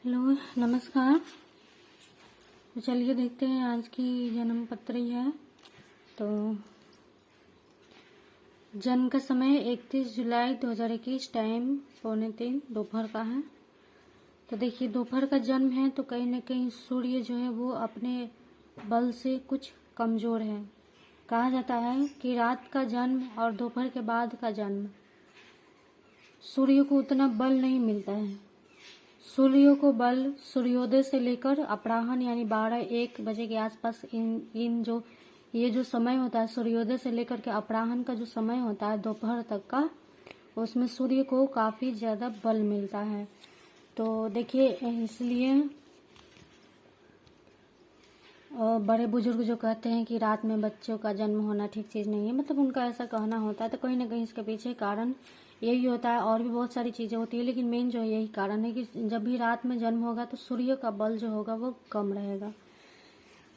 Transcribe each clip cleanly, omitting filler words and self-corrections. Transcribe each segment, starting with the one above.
Hello, नमस्कार। तो चलिए देखते हैं आज की जन्म पत्री है। तो जन्म का समय 31 जुलाई 2021, टाइम 2:45 दोपहर का है। तो देखिए दोपहर का जन्म है तो कहीं ना कहीं सूर्य जो है वो अपने बल से कुछ कमज़ोर है। कहा जाता है कि रात का जन्म और दोपहर के बाद का जन्म सूर्य को उतना बल नहीं मिलता है। सूर्य को बल सूर्योदय से लेकर अपराह्न यानी 12-1 बजे के आसपास इन जो ये जो समय होता है सूर्योदय से लेकर के अपराह्न का जो समय होता है दोपहर तक का, उसमें सूर्य को काफ़ी ज़्यादा बल मिलता है। तो देखिए इसलिए बड़े बुजुर्ग जो कहते हैं कि रात में बच्चों का जन्म होना ठीक चीज़ नहीं है, मतलब उनका ऐसा कहना होता है। तो कहीं ना कहीं इसके पीछे कारण यही होता है। और भी बहुत सारी चीज़ें होती है, लेकिन मेन जो यही कारण है कि जब भी रात में जन्म होगा तो सूर्य का बल जो होगा वो कम रहेगा।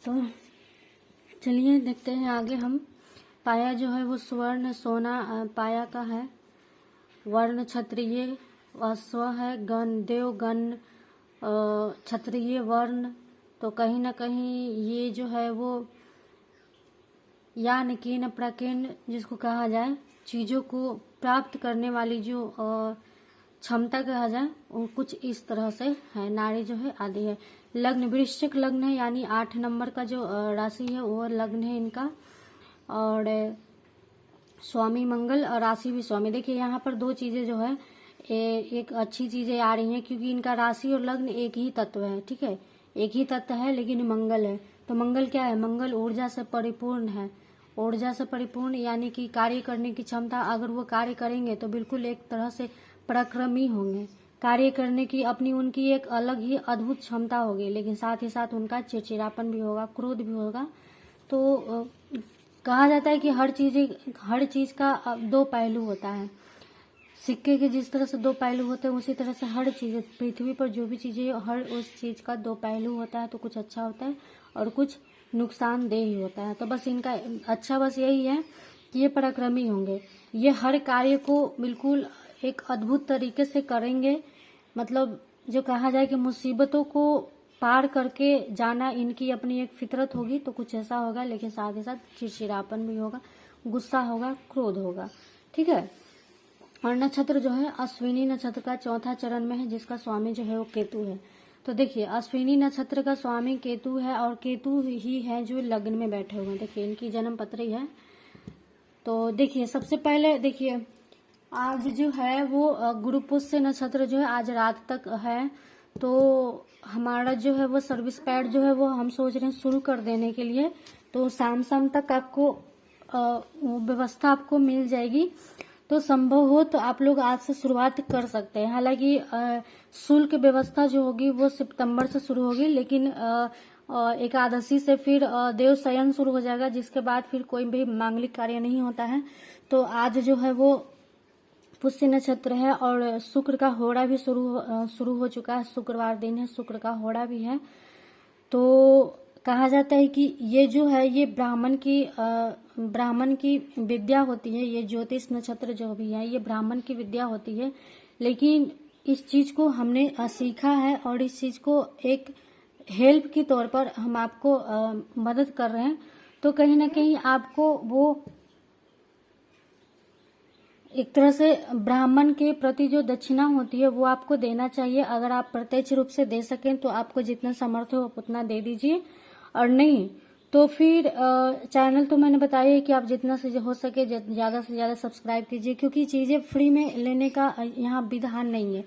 तो चलिए देखते हैं आगे हम। पाया जो है वो स्वर्ण सोना पाया का है। वर्ण क्षत्रिय, स्व है गण देवगण क्षत्रिय वर्ण। तो कहीं ना कहीं ये जो है वो यान कीन प्रकीर्ण जिसको कहा जाए, चीज़ों को प्राप्त करने वाली जो क्षमता कहा जाए, वो कुछ इस तरह से है। नारी जो है आदि है। लग्न वृश्चिक लग्न है, यानी 8 नंबर का जो राशि है वो लग्न है इनका। और स्वामी मंगल और राशि भी स्वामी। देखिए यहाँ पर दो चीज़ें जो है एक अच्छी चीज़ें आ रही हैं, क्योंकि इनका राशि और लग्न एक ही तत्व है। ठीक है, एक ही तत्व है, लेकिन मंगल है। तो मंगल क्या है? मंगल ऊर्जा से परिपूर्ण है। ऊर्जा से परिपूर्ण यानी कि कार्य करने की क्षमता, अगर वो कार्य करेंगे तो बिल्कुल एक तरह से पराक्रमी होंगे। कार्य करने की अपनी उनकी एक अलग ही अद्भुत क्षमता होगी, लेकिन साथ ही साथ उनका चिड़चिड़ापन भी होगा, क्रोध भी होगा। तो कहा जाता है कि हर चीज़ का दो पहलू होता है। सिक्के के जिस तरह से दो पहलू होते हैं, उसी तरह से हर चीज़ पृथ्वी पर जो भी चीज़ें, हर उस चीज़ का दो पहलू होता है। तो कुछ अच्छा होता है और कुछ नुकसानदेह ही होता है। तो बस इनका अच्छा बस यही है कि ये पराक्रमी होंगे। ये हर कार्य को बिल्कुल एक अद्भुत तरीके से करेंगे। मतलब जो कहा जाए कि मुसीबतों को पार करके जाना इनकी अपनी एक फितरत होगी। तो कुछ ऐसा होगा, लेकिन साथ ही साथ चिड़चिड़ापन भी होगा, गुस्सा होगा, क्रोध होगा। ठीक है। और नक्षत्र जो है अश्विनी नक्षत्र का चौथा चरण में है, जिसका स्वामी जो है वो केतु है। तो देखिए अश्विनी नक्षत्र का स्वामी केतु है, और केतु ही है जो लग्न में बैठे हुए हैं। देखिए इनकी जन्म पत्री है। तो देखिए सबसे पहले देखिए आज जो है वो गुरुपुष्य नक्षत्र जो है आज रात तक है। तो हमारा जो है वो सर्विस पैड जो है वो हम सोच रहे हैं शुरू कर देने के लिए। तो शाम तक आपको व्यवस्था आपको मिल जाएगी। तो संभव हो तो आप लोग आज से शुरुआत कर सकते हैं। हालांकि शुल्क व्यवस्था जो होगी वो सितंबर से शुरू होगी, लेकिन एकादशी से फिर देव शयन शुरू हो जाएगा, जिसके बाद फिर कोई भी मांगलिक कार्य नहीं होता है। तो आज जो है वो पुष्य नक्षत्र है, और शुक्र का होड़ा भी शुरू हो चुका है। शुक्रवार दिन है, शुक्र का होड़ा भी है। तो कहा जाता है कि ये जो है ये ब्राह्मण की विद्या होती है। ये ज्योतिष नक्षत्र जो भी है ये ब्राह्मण की विद्या होती है, लेकिन इस चीज को हमने सीखा है, और इस चीज को एक हेल्प के तौर पर हम आपको मदद कर रहे हैं। तो कहीं ना कहीं आपको वो एक तरह से ब्राह्मण के प्रति जो दक्षिणा होती है वो आपको देना चाहिए। अगर आप प्रत्यक्ष रूप से दे सकें तो आपको जितना समर्थ हो उतना दे दीजिए, और नहीं तो फिर चैनल तो मैंने बताया है कि आप जितना से हो सके ज़्यादा से ज़्यादा सब्सक्राइब कीजिए, क्योंकि चीज़ें फ्री में लेने का यहाँ विधान नहीं है।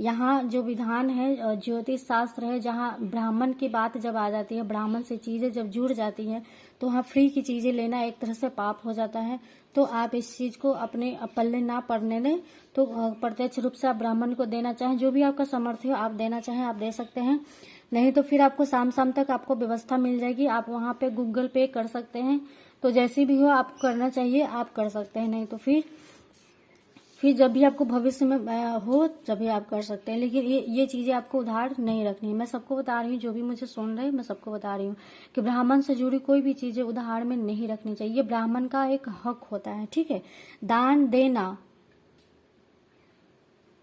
यहाँ जो विधान है ज्योतिष शास्त्र है, जहाँ ब्राह्मण की बात जब आ जाती है, ब्राह्मण से चीज़ें जब जुड़ जाती हैं, तो वहाँ फ्री की चीज़ें लेना एक तरह से पाप हो जाता है। तो आप इस चीज़ को अपने पल्ले ना पड़ने दें। तो प्रत्यक्ष रूप से आप ब्राह्मण को देना चाहें, जो भी आपका सामर्थ्य हो आप देना चाहें आप दे सकते हैं। नहीं तो फिर आपको शाम तक आपको व्यवस्था मिल जाएगी। आप वहाँ पे गूगल पे कर सकते हैं। तो जैसी भी हो आपको करना चाहिए आप कर सकते हैं, नहीं तो फिर जब भी आपको भविष्य में हो जब भी आप कर सकते हैं। लेकिन ये चीज़ें आपको उधार नहीं रखनी है। मैं सबको बता रही हूँ, जो भी मुझे सुन रहे हैं मैं सबको बता रही हूँ कि ब्राह्मण से जुड़ी कोई भी चीज़ें उधार में नहीं रखनी चाहिए। ब्राह्मण का एक हक होता है। ठीक है, दान देना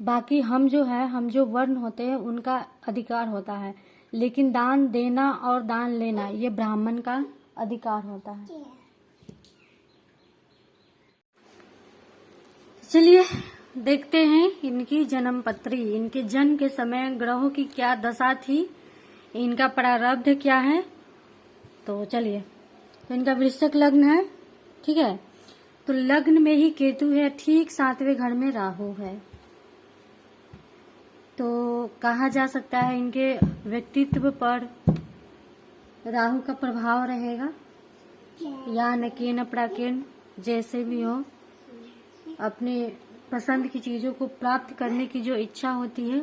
बाकी हम जो वर्ण होते हैं उनका अधिकार होता है, लेकिन दान देना और दान लेना ये ब्राह्मण का अधिकार होता है। चलिए देखते हैं इनकी जन्म पत्री, इनके जन्म के समय ग्रहों की क्या दशा थी, इनका प्रारब्ध क्या है। तो चलिए, तो इनका वृश्चिक लग्न है, ठीक है। तो लग्न में ही केतु है, ठीक 7वें घर में राहु है। तो कहा जा सकता है इनके व्यक्तित्व पर राहु का प्रभाव रहेगा, या नकीन प्राकीन जैसे भी हो, अपने पसंद की चीजों को प्राप्त करने की जो इच्छा होती है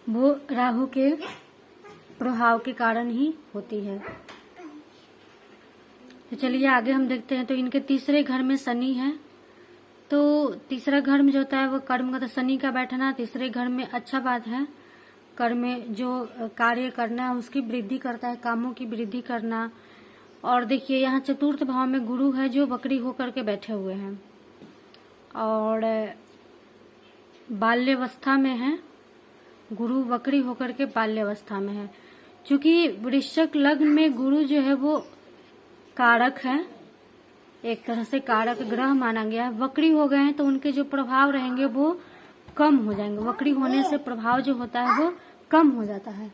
वो राहु के प्रभाव के कारण ही होती है। तो चलिए आगे हम देखते हैं। तो इनके तीसरे घर में शनि है। तो तीसरा घर में जो होता है वो कर्म का, तो शनि का बैठना तीसरे घर में अच्छा बात है। कर्म में जो कार्य करना है उसकी वृद्धि करता है, कामों की वृद्धि करना। और देखिए यहाँ चतुर्थ भाव में गुरु है जो वक्री होकर के बैठे हुए हैं, और बाल्यावस्था में है, गुरु वक्री होकर के बाल्यावस्था में है। चूंकि वृश्चिक लग्न में गुरु जो है वो कारक है, एक तरह से कारक ग्रह माना गया है। वक्री हो गए हैं तो उनके जो प्रभाव रहेंगे वो कम हो जाएंगे। वक्री होने से प्रभाव जो होता है वो कम हो जाता है।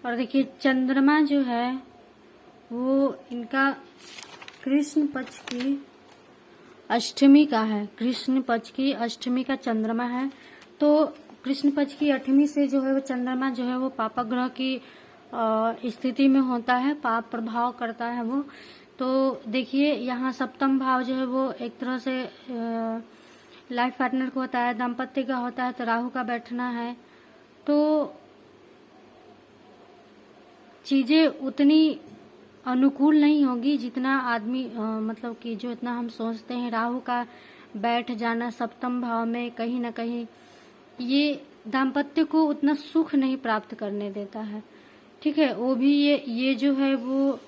और देखिए चंद्रमा जो है वो इनका कृष्ण पक्ष की अष्टमी का है, कृष्ण पक्ष की अष्टमी का चंद्रमा है। तो कृष्ण पक्ष की अष्टमी से जो है वो चंद्रमा जो है वो पाप ग्रह की स्थिति में होता है, पाप प्रभाव करता है वो। तो देखिए यहाँ सप्तम भाव जो है वो एक तरह से लाइफ पार्टनर को होता है, दाम्पत्य का होता है। तो राहु का बैठना है, तो चीजें उतनी अनुकूल नहीं होगी जितना आदमी मतलब कि जो इतना हम सोचते हैं। राहु का बैठ जाना सप्तम भाव में कहीं ना कहीं ये दाम्पत्य को उतना सुख नहीं प्राप्त करने देता है, ठीक है। वो भी ये जो है वो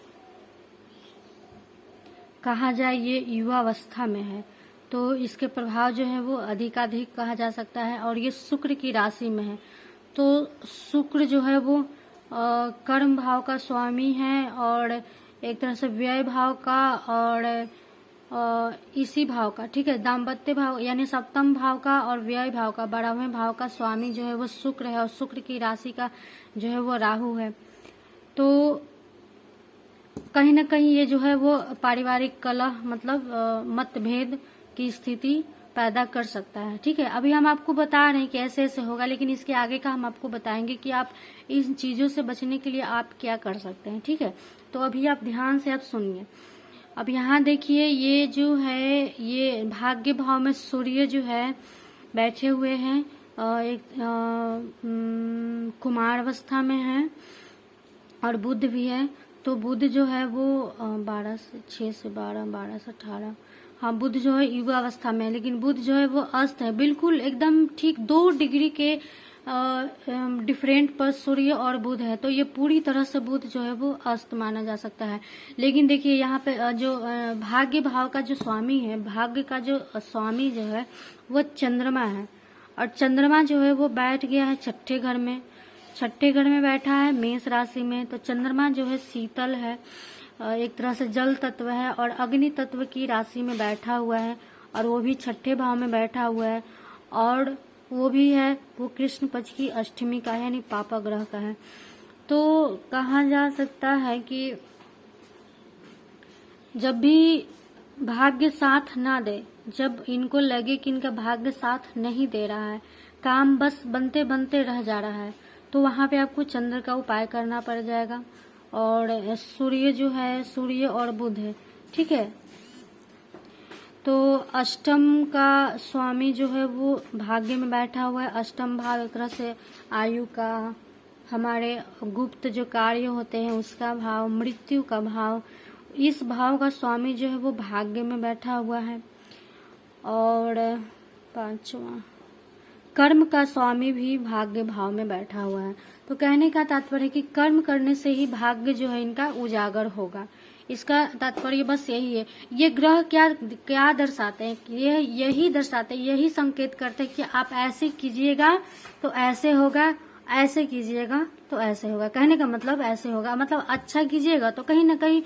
कहा जाए ये युवावस्था में है, तो इसके प्रभाव जो है वो अधिकाधिक कहा जा सकता है। और ये शुक्र की राशि में है, तो शुक्र जो है वो कर्म भाव का स्वामी है, और एक तरह से व्यय भाव का और इसी भाव का, ठीक है। दाम्पत्य भाव यानी सप्तम भाव का और व्यय भाव का, 12वें भाव का स्वामी जो है वो शुक्र है, और शुक्र की राशि का जो है वो राहु है। तो कहीं ना कहीं ये जो है वो पारिवारिक कलह मतलब मतभेद की स्थिति पैदा कर सकता है, ठीक है। अभी हम आपको बता रहे हैं कि ऐसे ऐसे होगा, लेकिन इसके आगे का हम आपको बताएंगे कि आप इन चीजों से बचने के लिए आप क्या कर सकते हैं, ठीक है। तो अभी आप ध्यान से आप सुनिए। अब यहाँ देखिए ये जो है ये भाग्य भाव में सूर्य जो है बैठे हुए हैं, एक कुमार अवस्था में है, और बुध भी है। तो बुध जो है वो 12 से 6 से 12, 12 से 18, हाँ बुध जो है युवा अवस्था में है, लेकिन बुध जो है वो अस्त है, बिल्कुल एकदम ठीक 2 डिग्री के डिफरेंट पर सूर्य और बुध है। तो ये पूरी तरह से बुध जो है वो अस्त माना जा सकता है। लेकिन देखिए यहाँ पे जो भाग्य भाव का जो स्वामी है, भाग्य का जो स्वामी जो है वो चंद्रमा है, और चंद्रमा जो है वो बैठ गया है छठे घर में, छठे घर में बैठा है मेष राशि में। तो चंद्रमा जो है शीतल है, एक तरह से जल तत्व है, और अग्नि तत्व की राशि में बैठा हुआ है, और वो भी छठे भाव में बैठा हुआ है, और वो भी है वो कृष्ण पक्ष की अष्टमी का है, यानी पापा ग्रह का है। तो कहा जा सकता है कि जब भी भाग्य साथ ना दे, जब इनको लगे कि इनका भाग्य साथ नहीं दे रहा है, काम बस बनते बनते रह जा रहा है, तो वहां पे आपको चंद्र का उपाय करना पड़ जाएगा। और सूर्य जो है, सूर्य और बुध है, ठीक है। तो अष्टम का स्वामी जो है वो भाग्य में बैठा हुआ है। अष्टम भाव एक तरह से आयु का, हमारे गुप्त जो कार्य होते हैं उसका भाव, मृत्यु का भाव, इस भाव का स्वामी जो है वो भाग्य में बैठा हुआ है। और 5वां कर्म का स्वामी भी भाग्य भाव में बैठा हुआ है। तो कहने का तात्पर्य है कि कर्म करने से ही भाग्य जो है इनका उजागर होगा। इसका तात्पर्य बस यही है। ये ग्रह क्या क्या दर्शाते हैं, ये यही दर्शाते हैं, यही संकेत करते हैं कि आप ऐसे कीजिएगा तो ऐसे होगा, ऐसे कीजिएगा तो ऐसे होगा। कहने का मतलब ऐसे होगा, मतलब अच्छा कीजिएगा तो कहीं ना कहीं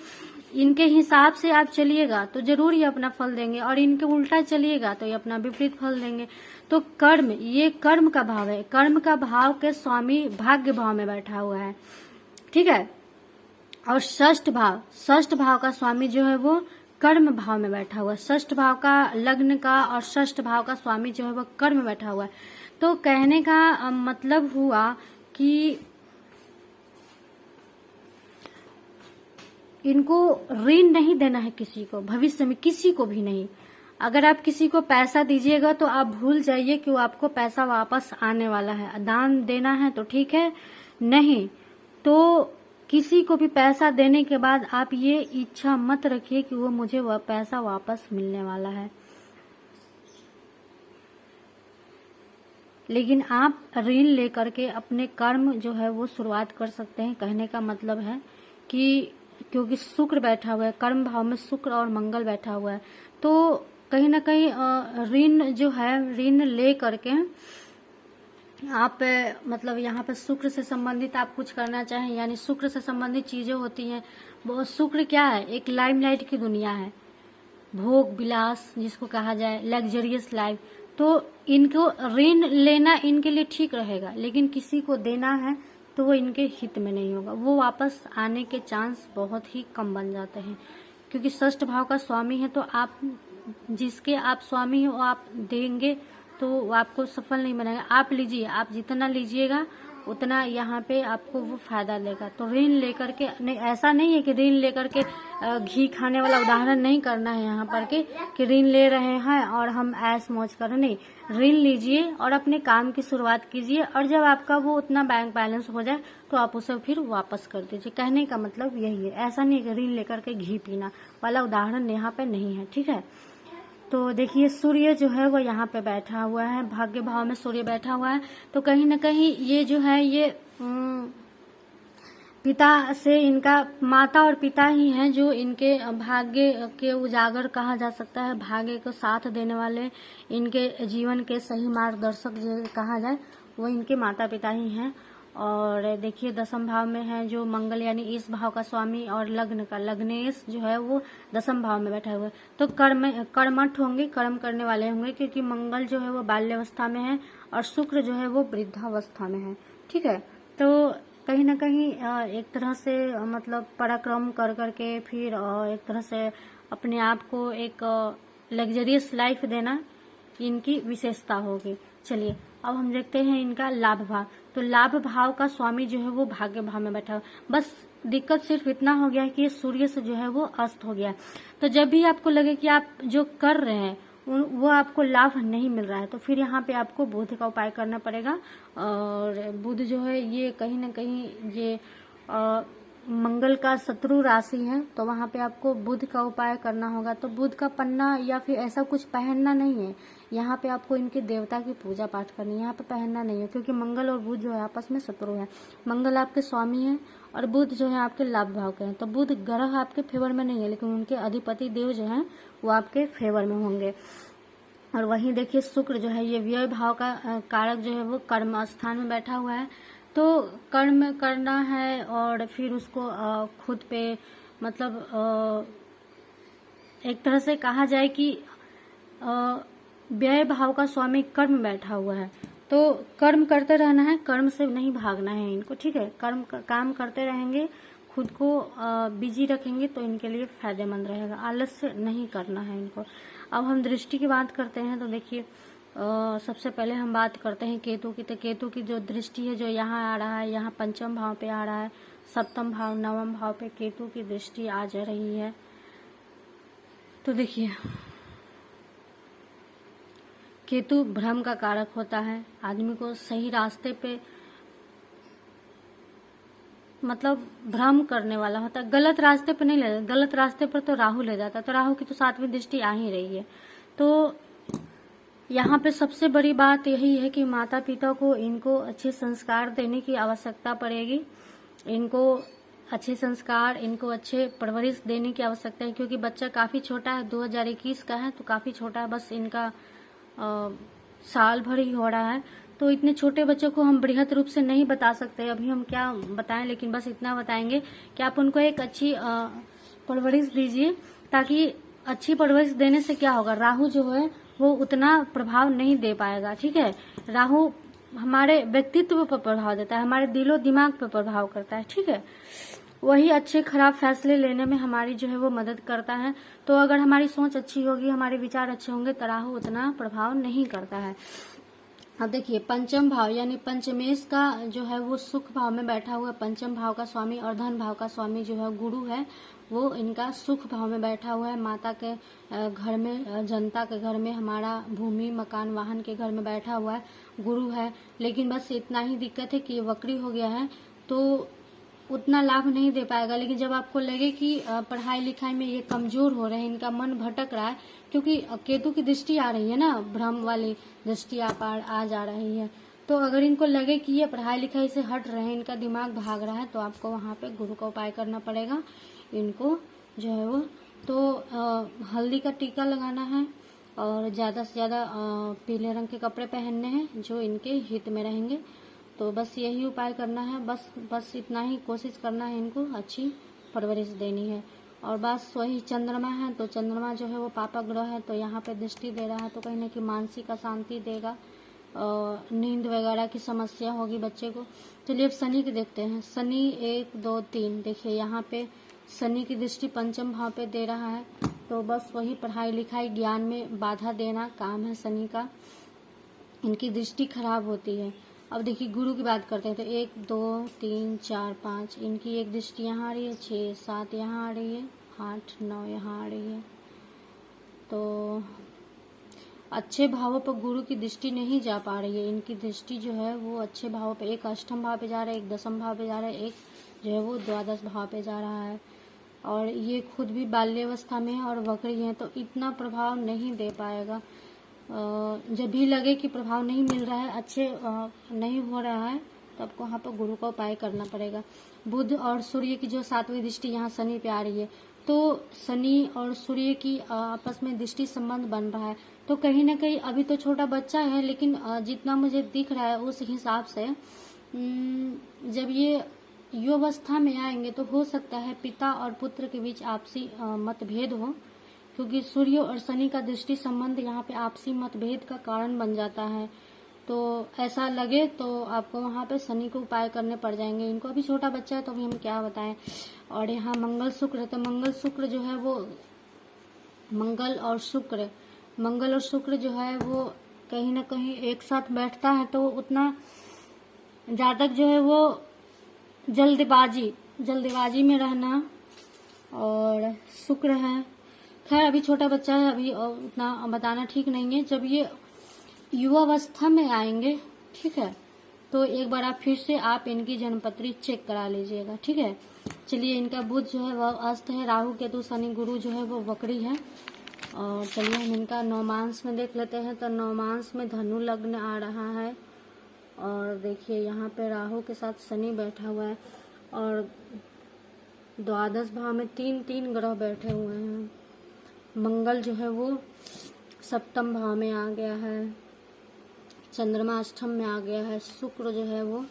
इनके हिसाब से आप चलिएगा तो जरूर ये अपना फल देंगे, और इनके उल्टा चलिएगा तो ये अपना विपरीत फल देंगे। तो कर्म, ये कर्म का भाव है। कर्म का भाव के स्वामी भाग्य भाव में बैठा हुआ है, ठीक है। और षष्ठ भाव का स्वामी जो है वो कर्म भाव में बैठा हुआ है। षष्ठ भाव का लग्न का और षष्ठ भाव का स्वामी जो है वो कर्म में बैठा हुआ है। तो कहने का मतलब हुआ कि इनको ऋण नहीं देना है किसी को, भविष्य में किसी को भी नहीं। अगर आप किसी को पैसा दीजिएगा तो आप भूल जाइए कि वो आपको पैसा वापस आने वाला है। दान देना है तो ठीक है, नहीं तो किसी को भी पैसा देने के बाद आप ये इच्छा मत रखिए कि वो मुझे वह पैसा वापस मिलने वाला है। लेकिन आप ऋण लेकर के अपने कर्म जो है वो शुरुआत कर सकते हैं। कहने का मतलब है कि क्योंकि शुक्र बैठा हुआ है, कर्म भाव में शुक्र और मंगल बैठा हुआ है, तो कहीं ना कहीं ऋण जो है, ऋण ले करके आप मतलब यहाँ पे शुक्र से संबंधित आप कुछ करना चाहें, यानी शुक्र से संबंधित चीजें होती हैं। वो शुक्र क्या है, एक लाइमलाइट की दुनिया है, भोग विलास जिसको कहा जाए, लग्जरियस लाइफ। तो इनको ऋण लेना इनके लिए ठीक रहेगा, लेकिन किसी को देना है तो वो इनके हित में नहीं होगा। वो वापस आने के चांस बहुत ही कम बन जाते हैं, क्योंकि षष्ठ भाव का स्वामी है। तो आप जिसके आप स्वामी हो आप देंगे तो वो आपको सफल नहीं बनाएगा। आप लीजिए, आप जितना लीजिएगा उतना यहाँ पे आपको वो फायदा देगा। तो ऋण लेकर के नहीं, ऐसा नहीं है कि ऋण लेकर के घी खाने वाला उदाहरण नहीं करना है यहाँ पर कि ऋण ले रहे हैं और हम ऐश मौज कर रहे, नहीं। ऋण लीजिए और अपने काम की शुरुआत कीजिए, और जब आपका वो उतना बैंक बैलेंस हो जाए तो आप उसे फिर वापस कर दीजिए। कहने का मतलब यही है। ऐसा नहीं है कि ऋण लेकर के घी पीना वाला उदाहरण यहाँ पे नहीं है, ठीक है। तो देखिए सूर्य जो है वो यहाँ पे बैठा हुआ है, भाग्य भाव में सूर्य बैठा हुआ है। तो कहीं ना कहीं ये जो है ये पिता से, इनका माता और पिता ही हैं जो इनके भाग्य के उजागर कहा जा सकता है, भाग्य को साथ देने वाले, इनके जीवन के सही मार्गदर्शक जो कहा जाए वो इनके माता पिता ही हैं। और देखिए दसम भाव में है जो मंगल, यानी इस भाव का स्वामी, और लग्न का लग्नेश जो है वो दसम भाव में बैठा हुआ है। तो कर्मठ होंगे, कर्म करने वाले होंगे, क्योंकि मंगल जो है वो बाल्यावस्था में है और शुक्र जो है वो वृद्धावस्था में है, ठीक है। तो कहीं ना कहीं एक तरह से मतलब पराक्रम कर करके फिर एक तरह से अपने आप को एक लग्जरियस लाइफ देना इनकी विशेषता होगी। चलिए अब हम देखते हैं इनका लाभ भाव। तो लाभ भाव का स्वामी जो है वो भाग्य भाव में बैठा हुआ। बस दिक्कत सिर्फ इतना हो गया है कि ये सूर्य से जो है वो अस्त हो गया है। तो जब भी आपको लगे कि आप जो कर रहे हैं वो आपको लाभ नहीं मिल रहा है, तो फिर यहाँ पे आपको बुध का उपाय करना पड़ेगा। और बुध जो है ये कहीं ना कहीं ये मंगल का शत्रु राशि है, तो वहाँ पे आपको बुध का उपाय करना होगा। तो बुध का पन्ना या फिर ऐसा कुछ पहनना नहीं है, यहाँ पे आपको इनके देवता की पूजा पाठ करनी है, यहाँ पे पहनना नहीं है, क्योंकि मंगल और बुध जो है आपस में शत्रु है। मंगल आपके स्वामी है और बुध जो है आपके लाभ भाव के हैं। तो बुध ग्रह आपके फेवर में नहीं है, लेकिन उनके अधिपति देव जो है वो आपके फेवर में होंगे। और वहीं देखिए शुक्र जो है ये व्यय भाव का कारक जो है वो कर्म स्थान में बैठा हुआ है। तो कर्म करना है और फिर उसको खुद पे मतलब एक तरह से कहा जाए कि व्यय भाव का स्वामी कर्म बैठा हुआ है। तो कर्म करते रहना है, कर्म से नहीं भागना है इनको, ठीक है। काम करते रहेंगे, खुद को बिजी रखेंगे तो इनके लिए फायदेमंद रहेगा। आलस्य नहीं करना है इनको। अब हम दृष्टि की बात करते हैं। तो देखिए सबसे पहले हम बात करते हैं केतु की। तो केतु की जो दृष्टि है जो यहाँ आ रहा है, यहाँ पंचम भाव पे आ रहा है, सप्तम भाव नवम भाव पे केतु की दृष्टि आ जा रही है। तो देखिए केतु भ्रम का कारक होता है, आदमी को सही रास्ते पे मतलब भ्रम करने वाला होता है, गलत रास्ते पे नहीं ले जाता। गलत रास्ते पर तो राहु ले जाता है, तो राहु की तो 7वीं दृष्टि आ ही रही है। तो यहाँ पे सबसे बड़ी बात यही है कि माता पिता को इनको अच्छे संस्कार देने की आवश्यकता पड़ेगी। इनको अच्छे संस्कार, इनको अच्छे परवरिश देने की आवश्यकता है, क्योंकि बच्चा काफ़ी छोटा है, 2021 का है तो काफ़ी छोटा है, बस इनका साल भर ही हो रहा है। तो इतने छोटे बच्चों को हम बृहद रूप से नहीं बता सकते, अभी हम क्या बताएं, लेकिन बस इतना बताएंगे कि आप उनको एक अच्छी परवरिश दीजिए, ताकि अच्छी परवरिश देने से क्या होगा, राहु जो है वो उतना प्रभाव नहीं दे पाएगा। ठीक है, राहु हमारे व्यक्तित्व पर प्रभाव देता है, हमारे दिलो दिमाग पर प्रभाव करता है। ठीक है, वही अच्छे खराब फैसले लेने में हमारी जो है वो मदद करता है। तो अगर हमारी सोच अच्छी होगी, हमारे विचार अच्छे होंगे, तो राहु उतना प्रभाव नहीं करता है। अब देखिए, पंचम भाव यानी पंचमेश का जो है वो सुख भाव में बैठा हुआ, पंचम भाव का स्वामी और धन भाव का स्वामी जो है गुरु है, वो इनका सुख भाव में बैठा हुआ है। माता के घर में, जनता के घर में, हमारा भूमि मकान वाहन के घर में बैठा हुआ है, गुरु है। लेकिन बस इतना ही दिक्कत है कि ये वक्री हो गया है, तो उतना लाभ नहीं दे पाएगा। लेकिन जब आपको लगे कि पढ़ाई लिखाई में ये कमजोर हो रहे हैं, इनका मन भटक रहा है, क्योंकि केतु की दृष्टि आ रही है ना, भ्रम वाली दृष्टि आ जा रही है, तो अगर इनको लगे कि ये पढ़ाई लिखाई से हट रहे हैं, इनका दिमाग भाग रहा है, तो आपको वहाँ पे गुरु का उपाय करना पड़ेगा इनको जो है वो। तो हल्दी का टीका लगाना है और ज़्यादा से ज़्यादा पीले रंग के कपड़े पहनने हैं जो इनके हित में रहेंगे। तो बस यही उपाय करना है, बस इतना ही कोशिश करना है, इनको अच्छी परवरिश देनी है। और बस वही चंद्रमा है, तो चंद्रमा जो है वो पापा ग्रह है, तो यहाँ पे दृष्टि दे रहा है, तो कहीं ना कहीं मानसिक अशांति देगा, नींद वगैरह की समस्या होगी बच्चे को। चलिए अब शनि के देखते हैं। शनि 1 2 3, देखिए यहाँ पे शनि की दृष्टि पंचम भाव पे दे रहा है, तो बस वही पढ़ाई लिखाई ज्ञान में बाधा देना काम है शनि का, इनकी दृष्टि खराब होती है। अब देखिए गुरु की बात करते हैं, तो 1 2 3 4 5, इनकी एक दृष्टि यहाँ आ रही है, 6 7 यहाँ आ रही है, 8 9 यहाँ आ रही है। तो अच्छे भावों पर गुरु की दृष्टि नहीं जा पा रही है, इनकी दृष्टि जो है वो अच्छे भावों पे, एक अष्टम भाव पे जा रहा है, एक दसम भाव पे जा रहा है, एक जो है वो द्वादश भाव पे जा रहा है। और ये खुद भी बाल्यावस्था में है और वक्री है, तो इतना प्रभाव नहीं दे पाएगा। जब भी लगे कि प्रभाव नहीं मिल रहा है, अच्छे नहीं हो रहा है, तो आपको वहाँ पर गुरु का उपाय करना पड़ेगा। बुध और सूर्य की जो 7वीं दृष्टि यहाँ शनि पे आ रही है, तो शनि और सूर्य की आपस में दृष्टि संबंध बन रहा है, तो कहीं ना कहीं अभी तो छोटा बच्चा है, लेकिन जितना मुझे दिख रहा है उस हिसाब से जब ये युवावस्था में आएंगे तो हो सकता है पिता और पुत्र के बीच आपसी मतभेद हो, क्योंकि सूर्य और शनि का दृष्टि संबंध यहाँ पे आपसी मतभेद का कारण बन जाता है। तो ऐसा लगे तो आपको वहाँ पे शनि को उपाय करने पड़ जाएंगे। इनको अभी छोटा बच्चा है तो अभी हम क्या बताएं। और यहाँ मंगल शुक्र, तो मंगल शुक्र जो है वो मंगल और शुक्र जो है वो कहीं ना कहीं एक साथ बैठता है, तो उतना जातक जो है वो जल्दबाजी में रहना, और शुक्र है, खैर अभी छोटा बच्चा है, अभी उतना बताना ठीक नहीं है। जब ये युवावस्था में आएंगे, ठीक है, तो एक बार आप फिर से आप इनकी जन्मपत्री चेक करा लीजिएगा, ठीक है। चलिए, इनका बुध जो है वह अस्त है, राहु केतु शनि गुरु जो है वो वक्री है। और चलिए हम इनका नवमांश में देख लेते हैं। तो नवमांश में धनु लग्न आ रहा है, और देखिए यहाँ पे राहु के साथ शनि बैठा हुआ है, और द्वादश भाव में 3 ग्रह बैठे हुए हैं। मंगल जो है वो सप्तम भाव में आ गया है, चंद्रमा अष्टम में आ गया है, शुक्र जो है वो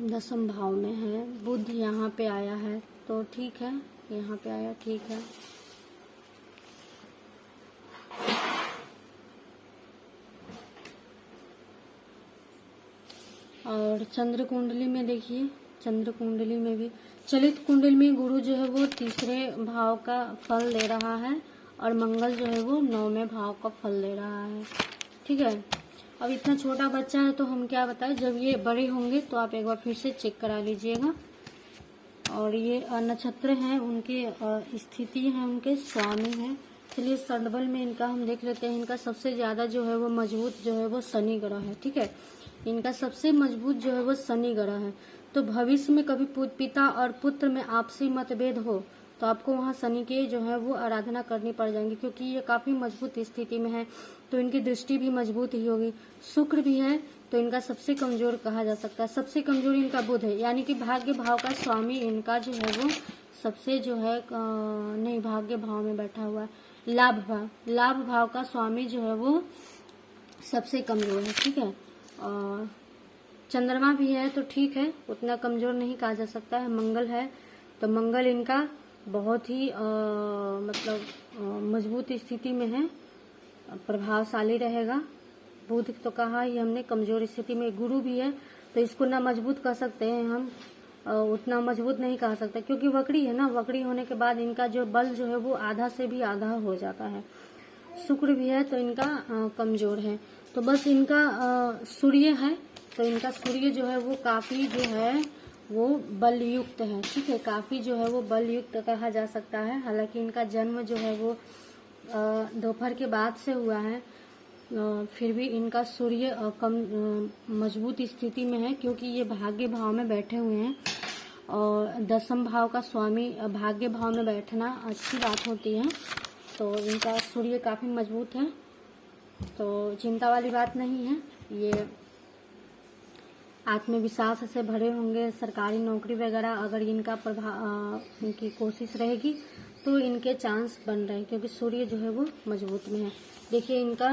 दसम भाव में है, बुध यहाँ पे आया है, तो ठीक है, यहाँ पे आया, ठीक है। और चंद्र कुंडली में देखिए, चंद्र कुंडली में भी चलित कुंडली में गुरु जो है वो 3रे भाव का फल दे रहा है, और मंगल जो है वो 9वें भाव का फल दे रहा है, ठीक है। अब इतना छोटा बच्चा है तो हम क्या बताएं, जब ये बड़े होंगे तो आप एक बार फिर से चेक करा लीजिएगा। और ये नक्षत्र हैं, उनके स्थिति है, उनके स्वामी है। चलिए षडबल में इनका हम देख लेते हैं। इनका सबसे ज्यादा जो है वो मजबूत जो है वो शनि ग्रह है, ठीक है। इनका सबसे मजबूत जो है वो शनि ग्रह है। तो भविष्य में कभी पिता और पुत्र में आपसी मतभेद हो तो आपको वहाँ शनि के जो है वो आराधना करनी पड़ जाएंगी, क्योंकि ये काफी मजबूत स्थिति में है, तो इनकी दृष्टि भी मजबूत ही होगी। शुक्र भी है तो इनका सबसे कमजोर कहा जा सकता है। सबसे कमजोर इनका बुध है, यानी कि भाग्य भाव का स्वामी इनका जो है वो सबसे जो है नहीं, भाग्य भाव में बैठा हुआ है। लाभ भाव का स्वामी जो है वो सबसे कमजोर है, ठीक है। और चंद्रमा भी है तो ठीक है, उतना कमजोर नहीं कहा जा सकता है। मंगल है तो मंगल इनका बहुत ही मजबूत स्थिति में है, प्रभावशाली रहेगा। बुध तो कहा ही हमने कमजोर स्थिति में। गुरु भी है तो इसको ना मजबूत कह सकते हैं हम, उतना मजबूत नहीं कह सकते, क्योंकि वक्री है ना। वक्री होने के बाद इनका जो बल जो है वो आधा से भी आधा हो जाता है। शुक्र भी है तो इनका कमजोर है। तो बस इनका सूर्य है तो इनका सूर्य जो है वो काफी जो है वो बलयुक्त है, ठीक है, काफी जो है वो बलयुक्त कहा जा सकता है। हालांकि इनका जन्म जो है वो दोपहर के बाद से हुआ है, फिर भी इनका सूर्य कम मजबूत स्थिति में है, क्योंकि ये भाग्य भाव में बैठे हुए हैं। और 10th भाव का स्वामी भाग्य भाव में बैठना अच्छी बात होती है, तो इनका सूर्य काफी मजबूत है, तो चिंता वाली बात नहीं है। ये आत्मविश्वास से भरे होंगे। सरकारी नौकरी वगैरह अगर इनका इनकी कोशिश रहेगी तो इनके चांस बन रहे हैं, क्योंकि सूर्य जो है वो मजबूत में है। देखिए इनका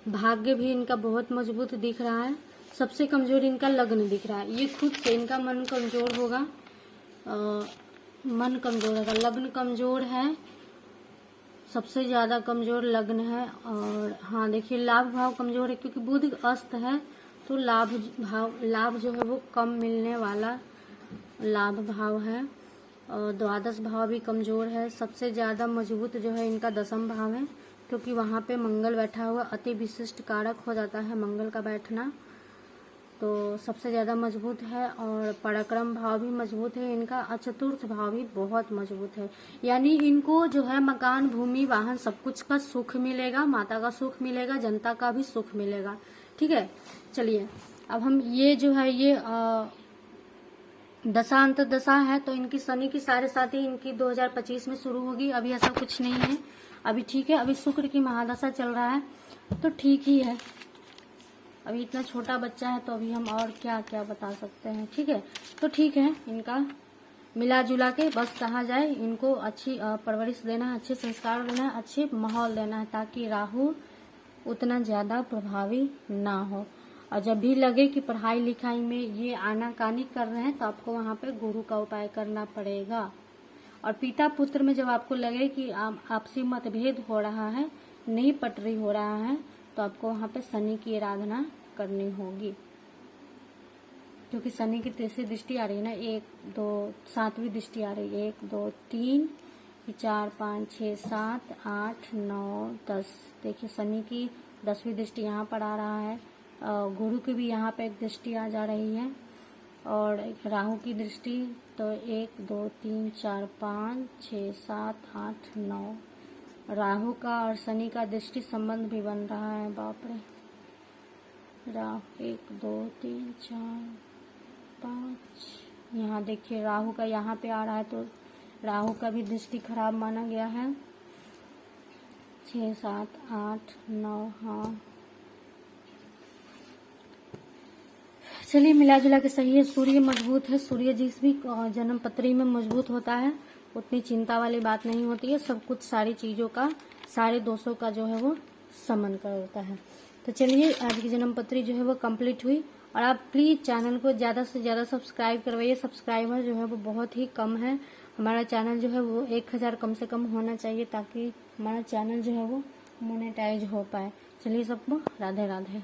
भाग्य भी इनका बहुत मजबूत दिख रहा है। सबसे कमजोर इनका लग्न दिख रहा है। ये खुद से इनका मन कमजोर होगा, मन कमजोर होगा, लग्न कमजोर है, सबसे ज्यादा कमजोर लग्न है। और हाँ देखिए लाभ भाव कमजोर है, क्योंकि बुध अस्त है तो लाभ जो है वो कम मिलने वाला लाभ भाव है। और 12th भाव भी कमजोर है। सबसे ज्यादा मजबूत जो है इनका 10th भाव है, क्योंकि वहां पे मंगल बैठा हुआ अति विशिष्ट कारक हो जाता है मंगल का बैठना, तो सबसे ज्यादा मजबूत है। और पराक्रम भाव भी मजबूत है इनका। और 4th भाव भी बहुत मजबूत है, यानी इनको जो है मकान भूमि वाहन सब कुछ का सुख मिलेगा, माता का सुख मिलेगा, जनता का भी सुख मिलेगा, ठीक है। चलिए अब हम ये जो है ये दशा अंत दशा है, तो इनकी शनि की 7.5 इनकी 2025 में शुरू होगी। अभी ऐसा कुछ नहीं है, अभी ठीक है। अभी शुक्र की महादशा चल रहा है तो ठीक ही है। अभी इतना छोटा बच्चा है तो अभी हम और क्या क्या बता सकते हैं, ठीक है। तो ठीक है, इनका मिला जुला के बस कहा जाए इनको अच्छी परवरिश देना है, अच्छे संस्कार देना है, अच्छे माहौल देना है, ताकि राहु उतना ज्यादा प्रभावी ना हो। और जब भी लगे कि पढ़ाई लिखाई में ये आनाकानी कर रहे हैं तो आपको वहाँ पे गुरु का उपाय करना पड़ेगा। और पिता पुत्र में जब आपको लगे कि आपसी मतभेद हो रहा है, नहीं पटरी हो रहा है, तो आपको वहाँ पे शनि की आराधना करनी होगी, क्योंकि शनि की 3री दृष्टि आ रही है ना, 1 2 7वीं दृष्टि आ रही है, 1 2 3 4 5 6 7 8 9 10। देखिए शनि की 10वीं दृष्टि यहाँ पर आ रहा है, गुरु की भी यहाँ पे एक दृष्टि आ जा रही है, और एक राहु की दृष्टि, तो 1 2 3 4 5 6 7 8 9। राहु का और शनि का दृष्टि संबंध भी बन रहा है, बाप रे। राहु 1 2 3 4 5, यहाँ देखिए राहु का यहाँ पे आ रहा है, तो राहु का भी दृष्टि खराब माना गया है। 6 7 8 9, हाँ चलिए मिला जुला के सही है। सूर्य मजबूत है, सूर्य जिस भी जन्म पत्री में मजबूत होता है उतनी चिंता वाली बात नहीं होती है। सब कुछ सारी चीजों का, सारे दोषों का जो है वो समन करता है। तो चलिए आज की जन्म पत्री जो है वो कंप्लीट हुई। और आप प्लीज चैनल को ज्यादा से ज्यादा सब्सक्राइब करवाइए। सब्सक्राइबर जो है वो बहुत ही कम है। हमारा चैनल जो है वो 1000 कम से कम होना चाहिए, ताकि हमारा चैनल जो है वो मोनेटाइज हो पाए। चलिए सबको राधे राधे।